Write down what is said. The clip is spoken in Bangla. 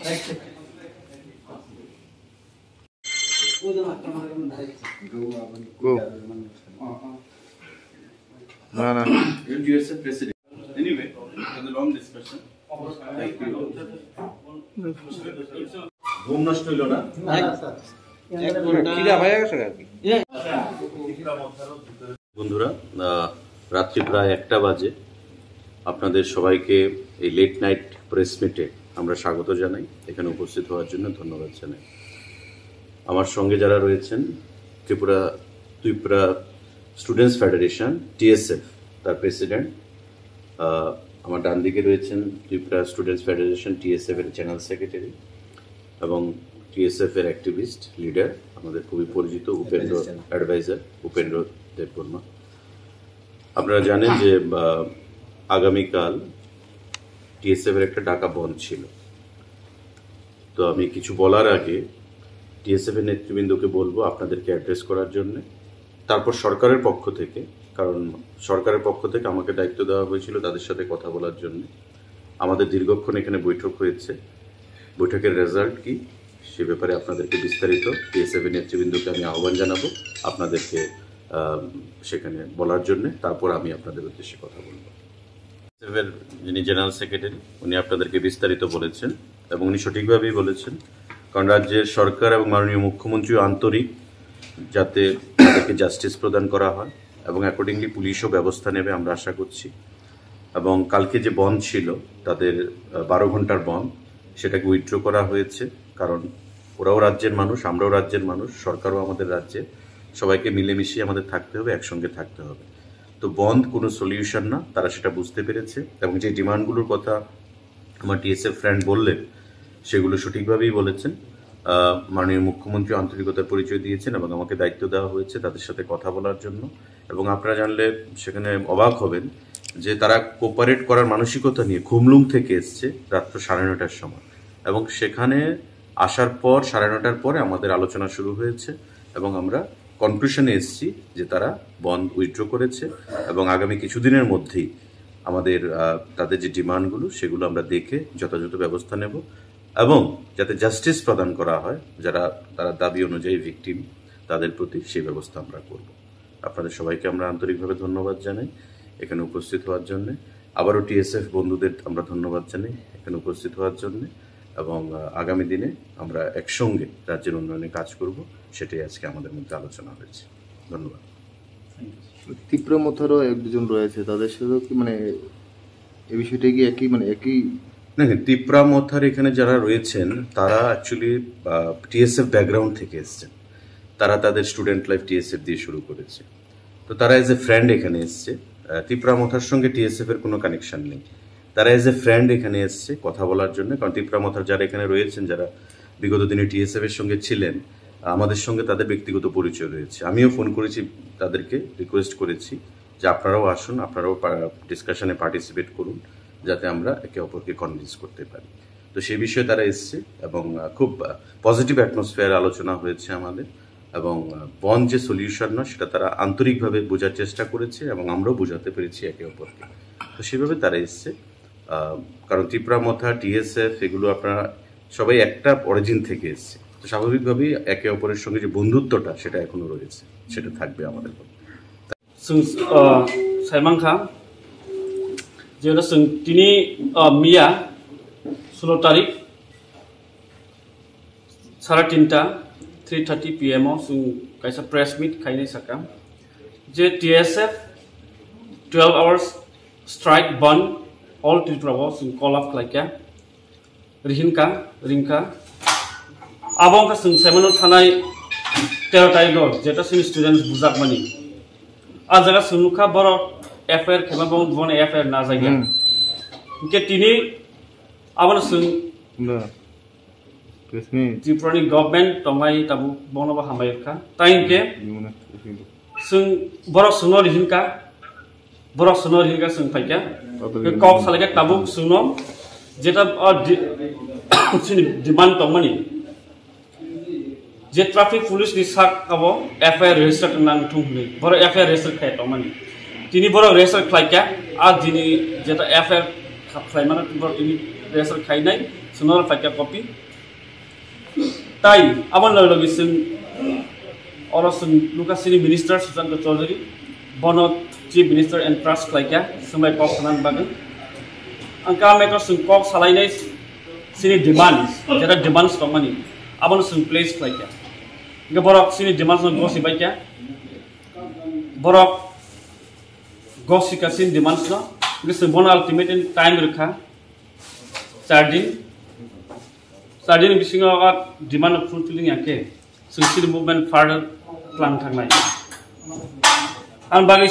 No. USF President. Anyway, for the long discussion. Thank you. ঘুম নষ্ট হইল না? বন্ধুরা, রাত্রি প্রায় 1টা বাজে। আপনাদের সবাইকে এই লেট নাইট প্রেস মিটে আমরা স্বাগত জানাই। এখানে উপস্থিত হওয়ার জন্য ধন্যবাদ জানাই। আমার সঙ্গে যারা রয়েছেন, ত্রিপুরা স্টুডেন্টস ফেডারেশন TSF তার প্রেসিডেন্ট, আমার ডান দিকে রয়েছেন ত্রিপুরা স্টুডেন্টস ফেডারেশন TSF এর জেনারেল সেক্রেটারি এবং TSF এর অ্যাক্টিভিস্ট লিডার, আমাদের খুবই পরিচিত উপেন্দ্র অ্যাডভাইজার উপেন্দ্র দেববর্মা। আপনারা জানেন যে আগামীকাল TSF এর একটা ডাকা বন্ধ ছিল। তো আমি কিছু বলার আগে TSF এর নেতৃবৃন্দকে বলবো আপনাদেরকে অ্যাড্রেস করার জন্য, তারপর সরকারের পক্ষ থেকে, কারণ সরকারের পক্ষ থেকে আমাকে দায়িত্ব দেওয়া হয়েছিল তাদের সাথে কথা বলার জন্য। আমাদের দীর্ঘক্ষণ এখানে বৈঠক হয়েছে। বৈঠকের রেজাল্ট কি সে ব্যাপারে আপনাদেরকে বিস্তারিত TSF এর নেতৃবৃন্দকে আমি আহ্বান জানাবো আপনাদেরকে সেখানে বলার জন্য। তারপর আমি আপনাদের উদ্দেশ্যে কথা বলবো। TSF এর যিনি জেনারেল সেক্রেটারি, উনি আপনাদেরকে বিস্তারিত বলেছেন এবং উনি সঠিকভাবেই বলেছেন, কারণ রাজ্যের সরকার এবং মাননীয় মুখ্যমন্ত্রী আন্তরিক যাতে তাদেরকে জাস্টিস প্রদান করা হয় এবং অ্যাকর্ডিংলি পুলিশও ব্যবস্থা নেবে আমরা আশা করছি। এবং কালকে যে বন্ধ ছিল তাদের 12 ঘন্টার বন্ধ, সেটাকে উইথড্র করা হয়েছে, কারণ ওরাও রাজ্যের মানুষ, আমরাও রাজ্যের মানুষ, সরকারও আমাদের রাজ্যে, সবাইকে মিলেমিশিয়ে আমাদের থাকতে হবে, একসঙ্গে থাকতে হবে। তো বন্ধ কোনো সলিউশন না, তারা সেটা বুঝতে পেরেছে এবং যে ডিমান্ডগুলোর কথা আমার TSF ফ্রেন্ড বললেন সেগুলো সঠিকভাবেই বলেছেন। মাননীয় মুখ্যমন্ত্রী আন্তরিকতার পরিচয় দিয়েছেন এবং আমাকে দায়িত্ব দেওয়া হয়েছে তাদের সাথে কথা বলার জন্য। এবং আপনারা জানলে সেখানে অবাক হবেন যে তারা কোপারেট করার মানসিকতা নিয়ে খুমলুং থেকে এসছে রাত্র 9:30টার সময়, এবং সেখানে আসার পর 9:30টার পরে আমাদের আলোচনা শুরু হয়েছে এবং আমরা কনক্লুশনে এসেছি যে তারা বন্ধ উইথড্র করেছে এবং আগামী কিছুদিনের মধ্যেই আমাদের তাদের যে ডিমান্ডগুলো সেগুলো আমরা দেখে যথাযথ ব্যবস্থা নেব এবং যাতে জাস্টিস প্রদান করা হয় তারা দাবি অনুযায়ী ভিকটিম তাদের প্রতি সেই ব্যবস্থা আমরা করব। আপনাদের সবাইকে আমরা আন্তরিকভাবে ধন্যবাদ জানাই এখানে উপস্থিত হওয়ার জন্য। আবারও TSF বন্ধুদের আমরা ধন্যবাদ জানাই এখানে উপস্থিত হওয়ার জন্য এবং আগামী দিনে আমরা একসঙ্গে রাজ্যের উন্নয়নে কাজ করব, সেটাই আজকে আমাদের মধ্যে আলোচনা হয়েছে। ধন্যবাদ। ত্রিপুরা মথারও একজন রয়েছে, তাদের সাথে কি এই বিষয়টা কি একই? দেখেন, ত্রিপুরা মথার এখানে যারা রয়েছেন তারা অ্যাকচুয়ালি TSF ব্যাকগ্রাউন্ড থেকে এসছেন। তারা তাদের স্টুডেন্ট লাইফ TSF দিয়ে শুরু করেছে। তো তারা এজ এ ফ্রেন্ড এখানে এসছে। ত্রিপুরা মথার সঙ্গে TSF এর কোনো কানেকশন নেই। তারা এজ এ ফ্রেন্ড এখানে এসছে কথা বলার জন্য, কারণ ত্রিপুরা মথার যারা এখানে রয়েছেন, যারা বিগত দিনে TSF এর সঙ্গে ছিলেন, আমাদের সঙ্গে তাদের ব্যক্তিগত পরিচয় রয়েছে। আমিও ফোন করেছি তাদেরকে, রিকোয়েস্ট করেছি যে আপনারাও আসুন, আপনারাও ডিসকাশনে পার্টিসিপেট করুন, যাতে আমরা একে অপরকে কনভিন্স করতে পারি। তো সেই বিষয়ে তারা এসছে এবং খুব পজিটিভ অ্যাটমসফিয়ার আলোচনা হয়েছে আমাদের, এবং বন্ধ যে সলিউশন না সেটা তারা আন্তরিকভাবে বোঝার চেষ্টা করেছে এবং আমরাও বোঝাতে পেরেছি একে অপরকে। তো সেভাবে তারা এসছে, কারণ ত্রিপুরা মথা TSF এগুলো আপনারা সবাই একটা অরিজিন থেকে এসছে। তো স্বাভাবিকভাবেই একে অপরের সঙ্গে যে বন্ধুত্বটা সেটা এখনো রয়েছে, সেটা থাকবে আমাদের মধ্যে। সাইমাংখা যেটা তিনি মিয়া 16 তারিখ 3:30 PM kaisa press meet kaini sakam je TSF 12 hours strike band all Tripura call up khlaikya rinka abong ka semano thanai 13 tarik jeta students bujak mani a jaga sunukha boro FIR khema bon FIR na jagya ke tini abana Tripurani government tongai tabu bonoba hamayka tainke borok sunor hinka paikya kok salaga tabu suno jeta demand tongmani je traffic police ni sak abo FIR register nang thumni boro FIR register khai tongmani tini boro register khlaikya a dini jeta FIR khlaimana boro tini register khai nai सुनल फाइका कॉपी ताई आबन लगे जों और जों लुकासिनी मिनिस्टार सुशांत चौधरी बनो चीफ मिनिस्टर एंड ट्रास्ट खालायका सोंबाय कक खानान बागै अंका मेकर जों कक सालायनाय सिनि डिमांड जेरा डिमांड्स दं मानि आबन जों प्लेस खालायका गबरक सिनि डिमांड्स जों गसि बायका बरक गसि का सिनि डिमांड्स न गोसो बन अल्टीमेट टाइम रखा 4 दिन बिसिङाव डिमांड फुलफिलिंग याके जों सिनि मुभमेंट फार्दर प्लान थांनाय आं बागै